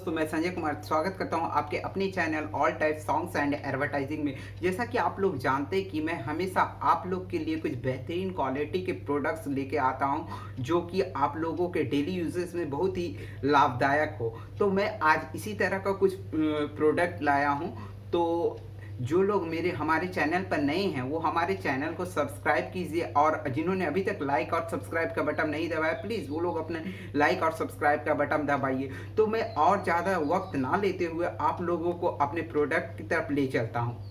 दोस्तों, मैं संजय कुमार स्वागत करता हूं आपके अपने channel all type songs and advertising में। जैसा कि आप लोग जानते हैं कि मैं हमेशा आप लोग के लिए कुछ बेहतरीन क्वालिटी के प्रोडक्ट्स लेके आता हूं जो कि आप लोगों के डेली यूजेस में बहुत ही लाभदायक हो। तो मैं आज इसी तरह का कुछ प्रोडक्ट लाया हूं। तो जो लोग हमारे चैनल पर नए हैं वो हमारे चैनल को सब्सक्राइब कीजिए, और जिन्होंने अभी तक लाइक और सब्सक्राइब का बटन नहीं दबाया प्लीज़ वो लोग अपने लाइक और सब्सक्राइब का बटन दबाइए। तो मैं और ज़्यादा वक्त ना लेते हुए आप लोगों को अपने प्रोडक्ट की तरफ ले चलता हूँ।